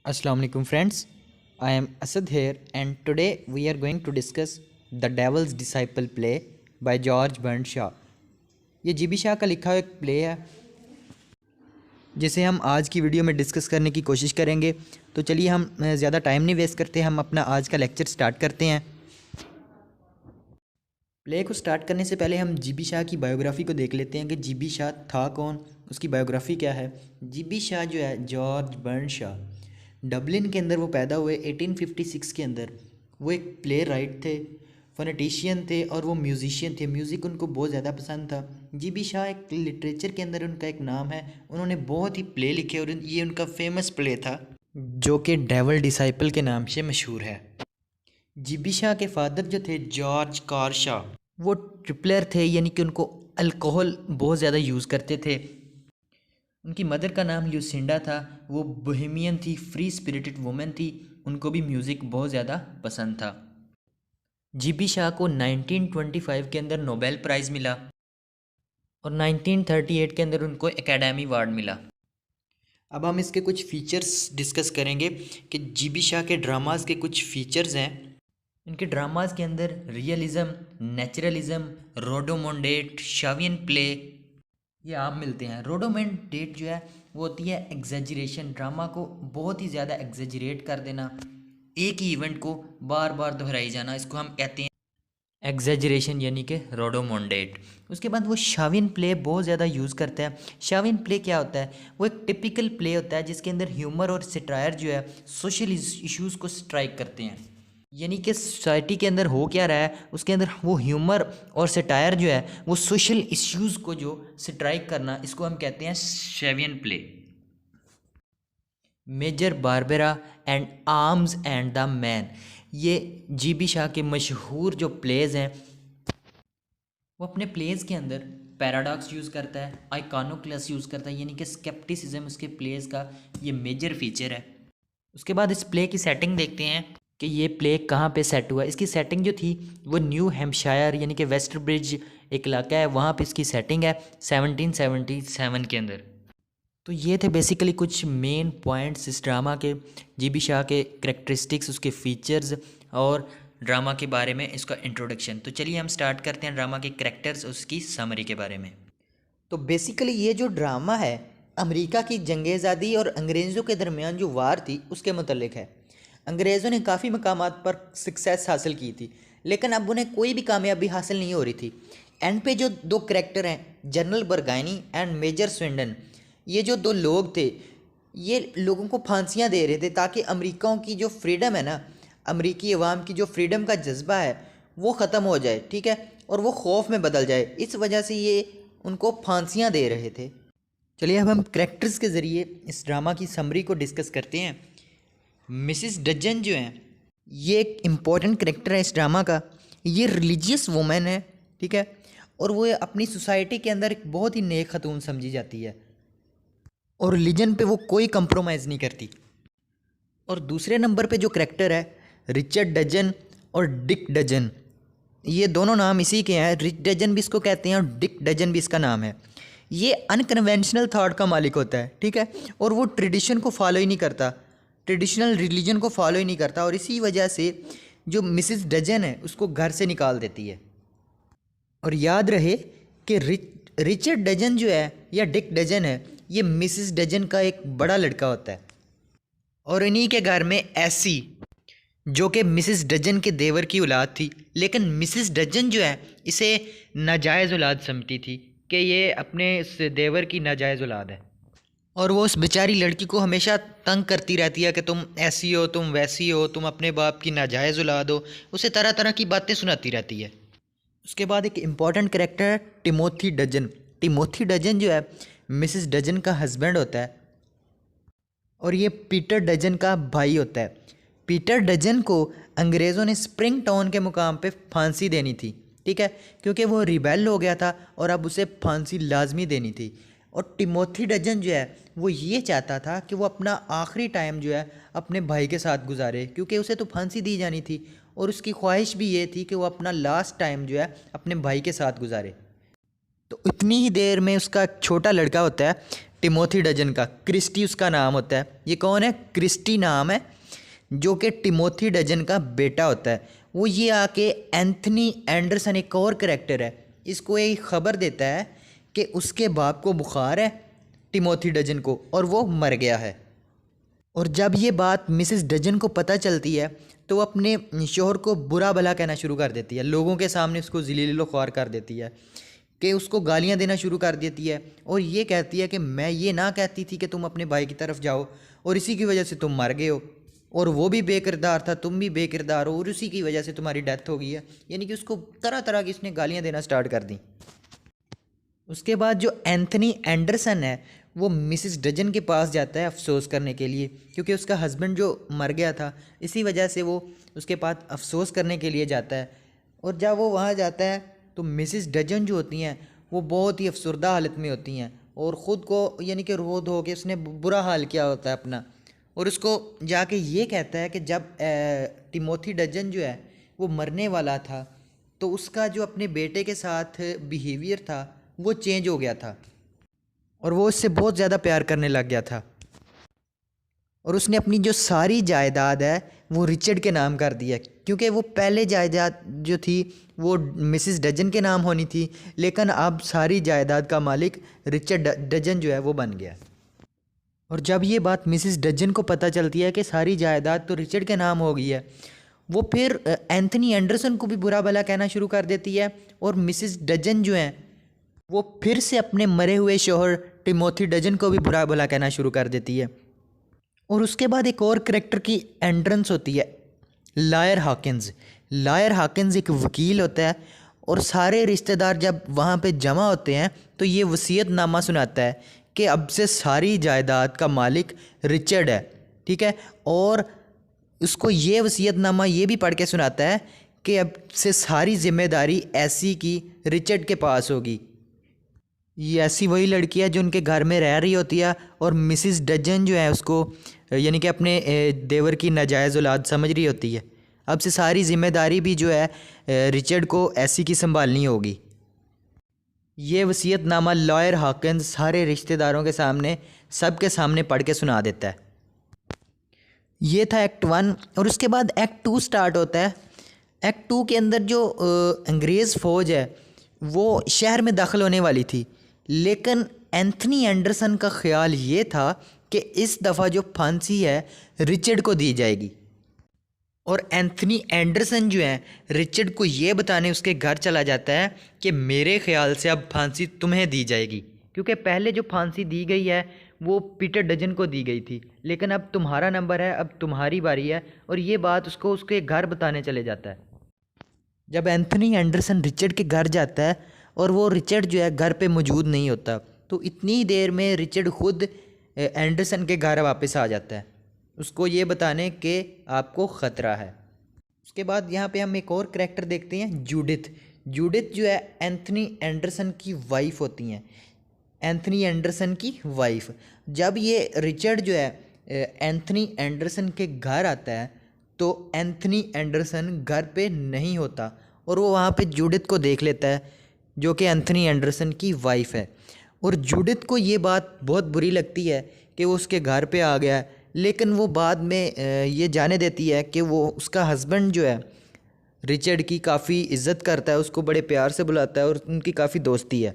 Assalamu alaikum friends. I am Asad here and today we are going to discuss The Devil's Disciple play by George burn Shaw. ये GB Shah का लिखा हुआ एक play है जिसे हम आज की वीडियो में डिस्कस करने की कोशिश करेंगे। तो चलिए हम ज़्यादा टाइम नहीं वेस्ट करते, हम अपना आज का लेक्चर स्टार्ट करते हैं। प्ले को स्टार्ट करने से पहले हम जीबी शाह की बायोग्राफी को देख लेते हैं कि जीबी शाह था कौन, उसकी बायोग्राफी क्या है। जीबी शाह जो है जॉर्ज बर्न शॉ, डबलिन के अंदर वो पैदा हुए 1856 के अंदर। वो एक प्ले राइट थे, फोनेटिशियन थे और वो म्यूज़िशियन थे। म्यूज़िक उनको बहुत ज़्यादा पसंद था। जीबी शाह एक लिटरेचर के अंदर उनका एक नाम है, उन्होंने बहुत ही प्ले लिखे और ये उनका फेमस प्ले था जो कि डेविल डिसाइपल के नाम से मशहूर है। जीबी शाह के फादर जो थे जॉर्ज कार शाह, वो ट्रिपलर थे, यानी कि उनको अल्कोहल बहुत ज़्यादा यूज़ करते थे। उनकी मदर का नाम ल्यूसिंडा था, वो बोहेमियन थी, फ्री स्पिरिटेड वुमेन थी, उनको भी म्यूज़िक बहुत ज़्यादा पसंद था। जीबी शाह को 1925 के अंदर नोबेल प्राइज़ मिला और 1938 के अंदर उनको एकेडमी अवार्ड मिला। अब हम इसके कुछ फ़ीचर्स डिस्कस करेंगे कि जीबी शाह के ड्रामाज़ के कुछ फ़ीचर्स हैं। इनके ड्रामाज़ के अंदर रियलिज़म, नेचुरलिज़म, रोडोमोंडेट, शावियन प्ले ये आप मिलते हैं। रोडोमोंडेट जो है वो होती है एग्जेजरेशन, ड्रामा को बहुत ही ज़्यादा एग्जेजरेट कर देना, एक ही इवेंट को बार बार दोहराई जाना, इसको हम कहते हैं एग्जेजरेशन, यानी कि रोडोमोंडेट। उसके बाद वो शावियन प्ले बहुत ज़्यादा यूज़ करता है। शावियन प्ले क्या होता है? वो एक टिपिकल प्ले होता है जिसके अंदर ह्यूमर और सटायर जो है सोशल इश्यूज़ को स्ट्राइक करते हैं, यानी कि सोसाइटी के अंदर हो क्या रहा है उसके अंदर वो ह्यूमर और सटायर जो है वो सोशल इश्यूज़ को जो स्ट्राइक करना, इसको हम कहते हैं Shavian play. Major Barbara and arms and the man, ये जीबी शाह के मशहूर जो प्लेज हैं, वो अपने प्लेज के अंदर पैराडॉक्स यूज़ करता है, आइकॉनोक्लस यूज़ करता है, यानी कि स्केप्टिसिज्म उसके प्लेज का ये मेजर फीचर है। उसके बाद इस प्ले की सेटिंग देखते हैं कि ये प्ले कहाँ पे सेट हुआ। इसकी सेटिंग जो थी वो न्यू हैम्पशायर यानी कि वेस्ट ब्रिज एक इलाका है, वहाँ पे इसकी सेटिंग है 1777 के अंदर। तो ये थे बेसिकली कुछ मेन पॉइंट्स इस ड्रामा के, जीबी शाह के करेक्टरिस्टिक्स, उसके फीचर्स और ड्रामा के बारे में इसका इंट्रोडक्शन। तो चलिए हम स्टार्ट करते हैं ड्रामा के करेक्टर्स, उसकी समरी के बारे में। तो बेसिकली ये जो ड्रामा है अमेरिका की जंग आज़ादी और अंग्रेज़ों के दरमियान जो वार थी उसके मुतल्लिक है। अंग्रेज़ों ने काफ़ी मकामात पर सक्सेस हासिल की थी, लेकिन अब उन्हें कोई भी कामयाबी हासिल नहीं हो रही थी। एंड पे जो दो करैक्टर हैं, जनरल बरगानी एंड मेजर स्विंडन, ये जो दो लोग थे ये लोगों को फांसियाँ दे रहे थे ताकि अमेरिकाओं की जो फ्रीडम है ना, अमेरिकी अवाम की जो फ्रीडम का जज्बा है वो ख़त्म हो जाए, ठीक है, और वो खौफ में बदल जाए। इस वजह से ये उनको फांसियाँ दे रहे थे। चलिए अब हम करैक्टर्स के ज़रिए इस ड्रामा की समरी को डिस्कस करते हैं। मिसिस डजन जो हैं ये एक इम्पॉर्टेंट करैक्टर है इस ड्रामा का। ये रिलीजियस वुमेन है, ठीक है, और वो अपनी सोसाइटी के अंदर एक बहुत ही नेक खतून समझी जाती है और रिलीजन पे वो कोई कंप्रोमाइज़ नहीं करती। और दूसरे नंबर पे जो करैक्टर है रिचर्ड डजन और डिक डजन, ये दोनों नाम इसी के हैं। रिच डजन भी इसको कहते हैं और डिक डजन भी इसका नाम है। ये अनकन्वेंशनल थॉट का मालिक होता है, ठीक है, और वो ट्रेडिशन को फॉलो ही नहीं करता, ट्रेडिशनल रिलीजन को फॉलो ही नहीं करता, और इसी वजह से जो मिसिस डजन है उसको घर से निकाल देती है। और याद रहे कि रिचर्ड डजन जो है या डिक डजन है ये मिसिस डजन का एक बड़ा लड़का होता है, और इन्हीं के घर में ऐसी जो कि मिसिस डजन के देवर की औलाद थी, लेकिन मिसिस डजन जो है इसे नाजायज़ औलाद समझती थी कि ये अपने इस देवर की नाजायज़ औलाद है, और वो उस बेचारी लड़की को हमेशा तंग करती रहती है कि तुम ऐसी हो, तुम वैसी हो, तुम अपने बाप की नाजायज़ औलाद हो, उसे तरह तरह की बातें सुनाती रहती है। उसके बाद एक इम्पॉर्टेंट कैरेक्टर है टिमोथी डजन। टिमोथी डजन जो है मिसिस डजन का हस्बैंड होता है और ये पीटर डजन का भाई होता है। पीटर डजन को अंग्रेज़ों ने स्प्रिंग टाउन के मुकाम पे फांसी देनी थी, ठीक है, क्योंकि वो रिबेल हो गया था और अब उसे फांसी लाजमी देनी थी। और टिमोथी डजन जो है वो ये चाहता था कि वो अपना आखिरी टाइम जो है अपने भाई के साथ गुजारे, क्योंकि उसे तो फांसी दी जानी थी और उसकी ख्वाहिश भी ये थी कि वो अपना लास्ट टाइम जो है अपने भाई के साथ गुजारे। तो इतनी ही देर में उसका एक छोटा लड़का होता है टिमोथी डजन का, क्रिस्टी उसका नाम होता है। ये कौन है? क्रिस्टी नाम है, जो कि टिमोथी डजन का बेटा होता है। वो ये आके एंथनी एंडरसन, एक और करेक्टर है, इसको एक ख़बर देता है कि उसके बाप को बुखार है, टिमोथी डजन को, और वो मर गया है। और जब ये बात मिसेस डजन को पता चलती है तो वो अपने शोहर को बुरा भला कहना शुरू कर देती है, लोगों के सामने उसको ज़लील ख्वार कर देती है, कि उसको गालियाँ देना शुरू कर देती है और ये कहती है कि मैं ये ना कहती थी कि तुम अपने भाई की तरफ जाओ और इसी की वजह से तुम मर गए हो, और वो भी बेकिरदार था, तुम भी बेकिरदार हो, और उसी की वजह से तुम्हारी डेथ हो गई है। यानी कि उसको तरह तरह की इसने गालियाँ देना स्टार्ट कर दी। उसके बाद जो एंथनी एंडरसन है वो मिसिस डजन के पास जाता है अफसोस करने के लिए, क्योंकि उसका हस्बैंड जो मर गया था इसी वजह से वो उसके पास अफसोस करने के लिए जाता है। और जब वो वहाँ जाता है तो मिसिस डजन जो होती हैं वो बहुत ही अफसरदा हालत में होती हैं और ख़ुद को यानी कि रो धो के उसने बुरा हाल किया होता है अपना, और उसको जाके ये कहता है कि जब टिमोथी डजन जो है वो मरने वाला था तो उसका जो अपने बेटे के साथ बिहेवियर था वो चेंज हो गया था और वो उससे बहुत ज़्यादा प्यार करने लग गया था, और उसने अपनी जो सारी जायदाद है वो रिचर्ड के नाम कर दिया, क्योंकि वो पहले जायदाद जो थी वो मिसिस डजन के नाम होनी थी, लेकिन अब सारी जायदाद का मालिक रिचर्ड डजन जो है वो बन गया। और जब ये बात मिसिस डजन को पता चलती है कि सारी जायदाद तो रिचर्ड के नाम हो गई है, वो फिर एंथनी एंडरसन को भी बुरा भला कहना शुरू कर देती है, और मिसिस डजन जो हैं वो फिर से अपने मरे हुए शोहर टिमोथी डजन को भी बुरा भला कहना शुरू कर देती है। और उसके बाद एक और करेक्टर की एंट्रेंस होती है, लायर हॉकिंस। लायर हॉकिंस एक वकील होता है और सारे रिश्तेदार जब वहाँ पे जमा होते हैं तो ये वसीयतनामा सुनाता है कि अब से सारी जायदाद का मालिक रिचर्ड है, ठीक है। और उसको ये वसीयतनामा ये भी पढ़ के सुनाता है कि अब से सारी जिम्मेदारी ऐसी की रिचर्ड के पास होगी। ये ऐसी वही लड़की है जो उनके घर में रह रही होती है और मिसिस डजन जो है उसको यानी कि अपने देवर की नाजायज़ औलाद समझ रही होती है। अब से सारी जिम्मेदारी भी जो है रिचर्ड को ऐसी की संभालनी होगी। ये वसीयतनामा लॉयर हॉकिंस सारे रिश्तेदारों के सामने सबके सामने पढ़ के सुना देता है। ये था एक्ट 1। और उसके बाद एक्ट 2 स्टार्ट होता है। एक्ट 2 के अंदर जो अंग्रेज़ फ़ौज है वो शहर में दाखिल होने वाली थी, लेकिन एंथनी एंडरसन का ख्याल ये था कि इस दफ़ा जो फांसी है रिचर्ड को दी जाएगी। और एंथनी एंडरसन जो है रिचर्ड को ये बताने उसके घर चला जाता है कि मेरे ख्याल से अब फांसी तुम्हें दी जाएगी, क्योंकि पहले जो फांसी दी गई है वो पीटर डजन को दी गई थी, लेकिन अब तुम्हारा नंबर है, अब तुम्हारी बारी है। और ये बात उसको उसके घर बताने चले जाता है। जब एंथनी एंडरसन रिचर्ड के घर जाता है और वो रिचर्ड जो है घर पे मौजूद नहीं होता, तो इतनी देर में रिचर्ड खुद एंडरसन के घर वापस आ जाता है उसको ये बताने कि आपको ख़तरा है। उसके बाद यहाँ पे हम एक और करैक्टर देखते हैं, जूडिथ। जूडिथ जो है एंथनी एंडरसन की वाइफ होती हैं, एंथनी एंडरसन की वाइफ। जब ये रिचर्ड जो है एंथनी एंडरसन के घर आता है तो एंथनी एंडरसन घर पे नहीं होता और वो वहाँ पे जूडिथ को देख लेता है जो कि एंथनी एंडरसन की वाइफ है। और जूडिथ को ये बात बहुत बुरी लगती है कि वो उसके घर पे आ गया है, लेकिन वो बाद में ये जाने देती है कि वो उसका हस्बैंड जो है रिचर्ड की काफ़ी इज़्ज़त करता है, उसको बड़े प्यार से बुलाता है और उनकी काफ़ी दोस्ती है।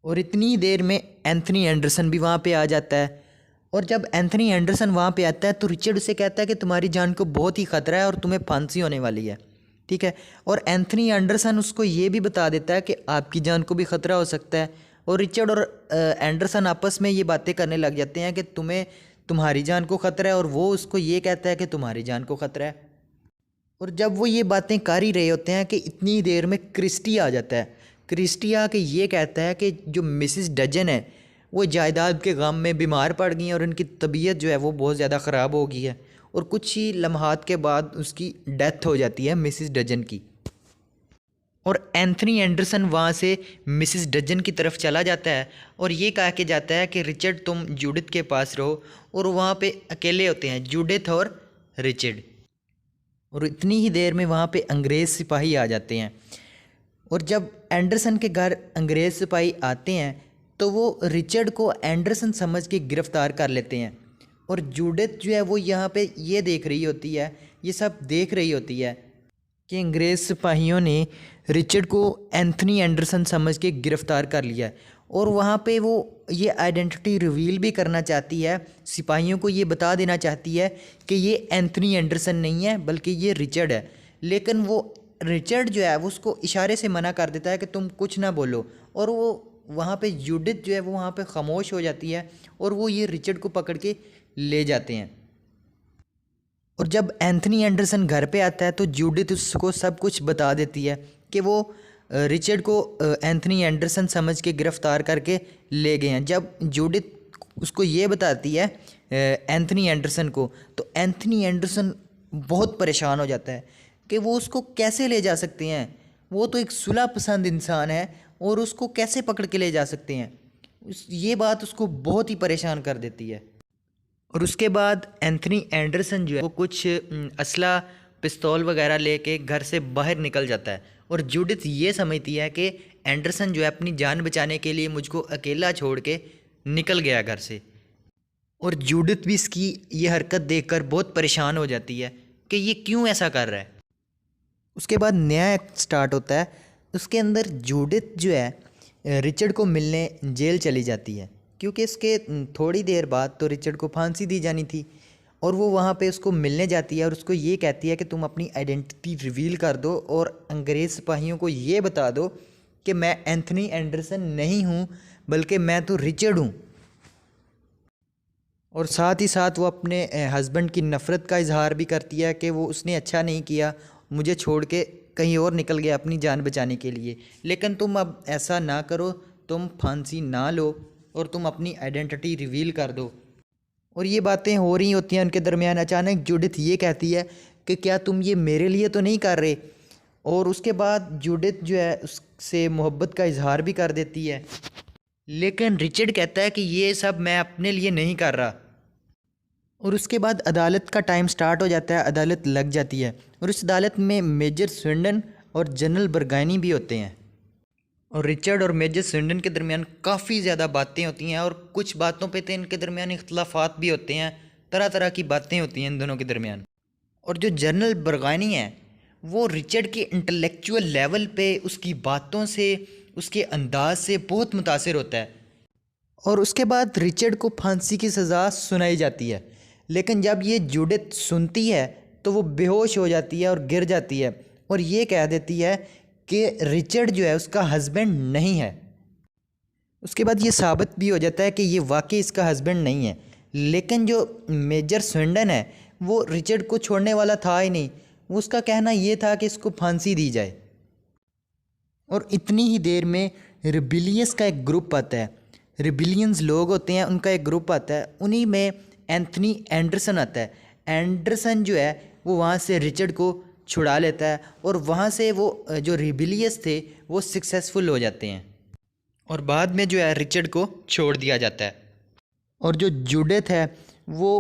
और इतनी देर में एंथनी एंडरसन भी वहाँ पे आ जाता है। और जब एंथनी एंडरसन वहाँ पे आता है तो रिचर्ड उसे कहता है कि तुम्हारी जान को बहुत ही ख़तरा है और तुम्हें फांसी होने वाली है, ठीक है। और एंथनी एंडरसन उसको ये भी बता देता है कि आपकी जान को भी ख़तरा हो सकता है। और रिचर्ड और एंडरसन आपस में ये बातें करने लग जाते हैं कि तुम्हारी जान को ख़तरा है, और वो उसको ये कहता है कि तुम्हारी जान को ख़तरा है। और जब वो ये बातें कर ही रहे होते हैं कि इतनी देर में क्रिस्टी आ जाता है। क्रिस्टी आके ये कहता है कि जो मिसिस डजन है वो जायदाद के गम में बीमार पड़ गई हैं और उनकी तबीयत जो है वो बहुत ज़्यादा ख़राब हो गई है, और कुछ ही लम्हात के बाद उसकी डेथ हो जाती है मिसिस डजन की। और एंथनी एंडरसन वहाँ से मिसिस डजन की तरफ चला जाता है और ये कह के जाता है कि रिचर्ड तुम जूडिथ के पास रहो, और वहाँ पे अकेले होते हैं जूडिथ और रिचर्ड। और इतनी ही देर में वहाँ पे अंग्रेज़ सिपाही आ जाते हैं। और जब एंडरसन के घर अंग्रेज़ सिपाही आते हैं तो वो रिचर्ड को एंडरसन समझ के गिरफ़्तार कर लेते हैं। और जूडिथ जो है वो यहाँ पे ये देख रही होती है, ये सब देख रही होती है कि अंग्रेज़ सिपाहियों ने रिचर्ड को एंथनी एंडरसन समझ के गिरफ़्तार कर लिया है। और वहाँ पे वो ये आइडेंटिटी रिवील भी करना चाहती है, सिपाहियों को ये बता देना चाहती है कि ये एंथनी एंडरसन नहीं है बल्कि ये रिचर्ड है। लेकिन वो रिचर्ड जो है वो उसको इशारे से मना कर देता है कि तुम कुछ ना बोलो। और वो वहाँ पे जूडिथ जो है वो वहाँ पे खामोश हो जाती है और वो ये रिचर्ड को पकड़ के ले जाते हैं। और जब एंथनी एंडरसन घर पे आता है तो जूडिथ उसको सब कुछ बता देती है कि वो रिचर्ड को एंथनी एंडरसन समझ के गिरफ़्तार करके ले गए हैं। जब जूडिथ उसको ये बताती है एंथनी एंडरसन को, तो एंथनी एंडरसन बहुत परेशान हो जाता है कि वो उसको कैसे ले जा सकते हैं, वो तो एक सुलह पसंद इंसान है और उसको कैसे पकड़ के ले जा सकते हैं। ये बात उसको बहुत ही परेशान कर देती है। और उसके बाद एंथनी एंडरसन जो है वो कुछ असला पिस्तौल वगैरह लेके घर से बाहर निकल जाता है। और जूडिथ ये समझती है कि एंडरसन जो है अपनी जान बचाने के लिए मुझको अकेला छोड़ के निकल गया घर से। और जूडिथ भी इसकी ये हरकत देखकर बहुत परेशान हो जाती है कि ये क्यों ऐसा कर रहा है। उसके बाद नया एक्ट स्टार्ट होता है। उसके अंदर जूडिथ जो है रिचर्ड को मिलने जेल चली जाती है, क्योंकि इसके थोड़ी देर बाद तो रिचर्ड को फांसी दी जानी थी। और वो वहाँ पे उसको मिलने जाती है और उसको ये कहती है कि तुम अपनी आइडेंटिटी रिवील कर दो और अंग्रेज़ सिपाहियों को ये बता दो कि मैं एंथनी एंडरसन नहीं हूँ बल्कि मैं तो रिचर्ड हूँ। और साथ ही साथ वो अपने हस्बैंड की नफ़रत का इजहार भी करती है कि वो उसने अच्छा नहीं किया, मुझे छोड़ के कहीं और निकल गया अपनी जान बचाने के लिए। लेकिन तुम अब ऐसा ना करो, तुम फांसी ना लो और तुम अपनी आइडेंटिटी रिवील कर दो। और ये बातें हो रही होती हैं उनके दरमियान। अचानक जूडिथ ये कहती है कि क्या तुम ये मेरे लिए तो नहीं कर रहे। और उसके बाद जूडिथ जो है उससे मोहब्बत का इजहार भी कर देती है। लेकिन रिचर्ड कहता है कि ये सब मैं अपने लिए नहीं कर रहा। और उसके बाद अदालत का टाइम स्टार्ट हो जाता है, अदालत लग जाती है। और इस अदालत में मेजर स्विंडन और जनरल बरगानी भी होते हैं। और रिचर्ड और मेजर स्विंडन के दरमियान काफ़ी ज़्यादा बातें होती हैं और कुछ बातों पे तो इनके दरमियान इख्तलाफात भी होते हैं। तरह तरह की बातें होती हैं इन दोनों के दरमियान। और जो जनरल बरगानी है वो रिचर्ड के इंटेलेक्चुअल लेवल पे उसकी बातों से, उसके अंदाज से बहुत मुतासिर होता है। और उसके बाद रिचर्ड को फांसी की सज़ा सुनाई जाती है। लेकिन जब ये जूडिथ सुनती है तो वो बेहोश हो जाती है और गिर जाती है और ये कह देती है कि रिचर्ड जो है उसका हस्बैंड नहीं है। उसके बाद ये साबित भी हो जाता है कि ये वाकई इसका हस्बैंड नहीं है। लेकिन जो मेजर स्विंडन है वो रिचर्ड को छोड़ने वाला था ही नहीं। उसका कहना ये था कि इसको फांसी दी जाए। और इतनी ही देर में रिबिलियस का एक ग्रुप आता है, रिबिलियंस लोग होते हैं उनका एक ग्रुप आता है। उन्हीं में एंथनी एंडरसन आता है। एंडरसन जो है वो वहाँ से रिचर्ड को छुड़ा लेता है और वहाँ से वो जो रिबिलियस थे वो सक्सेसफुल हो जाते हैं और बाद में जो है रिचर्ड को छोड़ दिया जाता है। और जो जूडिथ है वो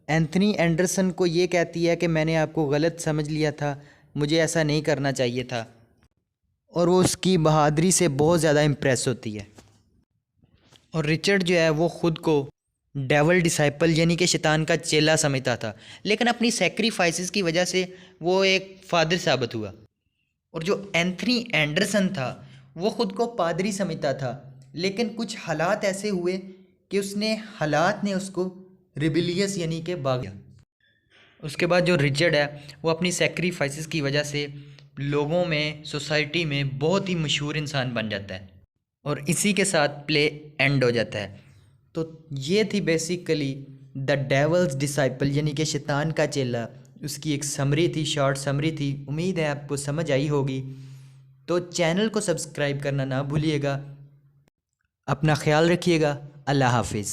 एंथनी एंडरसन को ये कहती है कि मैंने आपको गलत समझ लिया था, मुझे ऐसा नहीं करना चाहिए था। और वो उसकी बहादुरी से बहुत ज़्यादा इम्प्रेस होती है। और रिचर्ड जो है वो ख़ुद को डेवल डिसाइपल यानी कि शैतान का चेला समझता था, लेकिन अपनी सेक्रीफाइसेस की वजह से वो एक फादर साबित हुआ। और जो एंथनी एंडरसन था वो ख़ुद को पादरी समझता था, लेकिन कुछ हालात ऐसे हुए कि हालात ने उसको रिबिलियस यानी कि भाग गया। उसके बाद जो रिचर्ड है वो अपनी सेक्रीफाइसेस की वजह से लोगों में, सोसाइटी में बहुत ही मशहूर इंसान बन जाता है और इसी के साथ प्ले एंड हो जाता है। तो ये थी बेसिकली द डेवल्स डिसाइपल यानी कि शैतान का चेला। उसकी एक समरी थी, शॉर्ट समरी थी। उम्मीद है आपको समझ आई होगी। तो चैनल को सब्सक्राइब करना ना भूलिएगा। अपना ख्याल रखिएगा। अल्लाह हाफिज़।